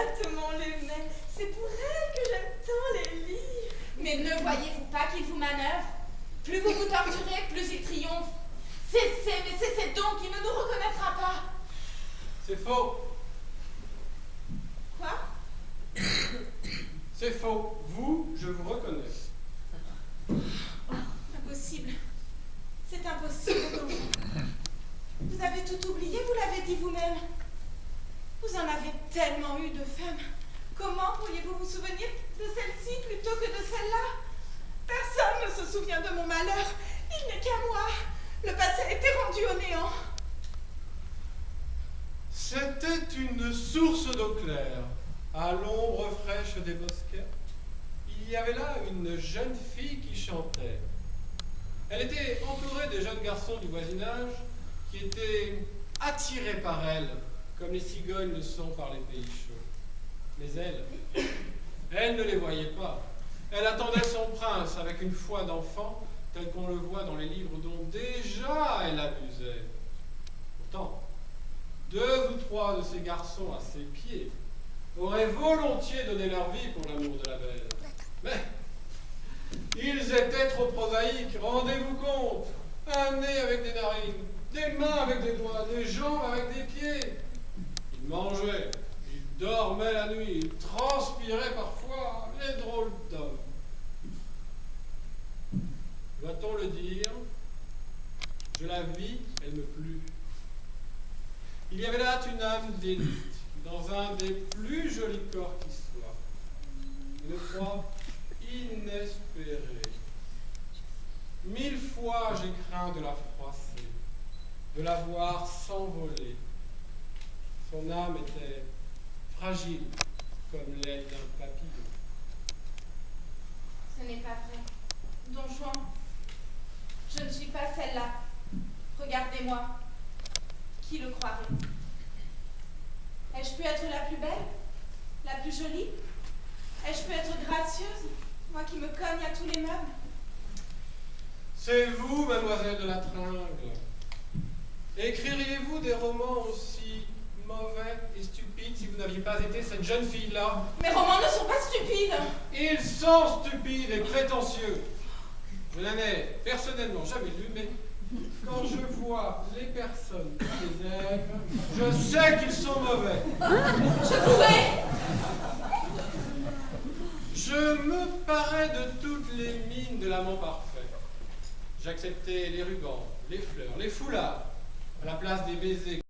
Exactement les mêmes. C'est pour elle que j'aime tant les livres. Mais ne voyez-vous pas qu'il vous manœuvre? Plus vous vous torturez, plus il triomphe. Cessez, mais cessez donc, il ne nous reconnaîtra pas. C'est faux. Quoi? C'est faux. Vous, je vous reconnais. Impossible. C'est impossible, Donjon. Vous avez tout oublié, vous l'avez dit vous-même. Vous en avez tellement eu de femmes. Comment pourriez-vous vous souvenir de celle-ci plutôt que de celle-là? Personne ne se souvient de mon malheur. Il n'est qu'à moi. Le passé a été rendu au néant. C'était une source d'eau claire, à l'ombre fraîche des bosquets. Il y avait là une jeune fille qui chantait. Elle était entourée des jeunes garçons du voisinage qui étaient attirés par elle, comme les cigognes le sont par les pays chauds. Mais elle ne les voyait pas. Elle attendait son prince avec une foi d'enfant, telle qu'on le voit dans les livres dont déjà elle abusait. Pourtant, 2 ou 3 de ces garçons à ses pieds auraient volontiers donné leur vie pour l'amour de la belle. Mais ils étaient trop prosaïques, rendez-vous compte. Un nez avec des narines, des mains avec des doigts, des jambes avec des pieds. Ils mangeaient, ils dormaient la nuit, ils transpiraient parfois, les drôles d'hommes. Doit-on le dire? Je la vis, elle me plut. Il y avait là une âme d'élite, dans un des plus jolis corps qui soit. Une proie inespérée. 1000 fois j'ai craint de la froisser, de la voir s'envoler. Son âme était fragile comme l'aile d'un papillon. Ce n'est pas vrai. Don Juan, je ne suis pas celle-là. Regardez-moi. Qui le croirait? Ai-je pu être la plus belle? La plus jolie? Ai-je pu être gracieuse? Moi qui me cogne à tous les meubles? C'est vous, mademoiselle de la Tringle. Écririez-vous des romans aussi mauvais et stupides si vous n'aviez pas été cette jeune fille-là? Mes romans ne sont pas stupides. Ils sont stupides et prétentieux. Je n'en ai personnellement jamais lu, mais quand je vois les personnes qui les aiment, je sais qu'ils sont mauvais. Je vous hais. Je me parais de toutes les mines de l'amant parfait. J'acceptais les rubans, les fleurs, les foulards, à la place des baisers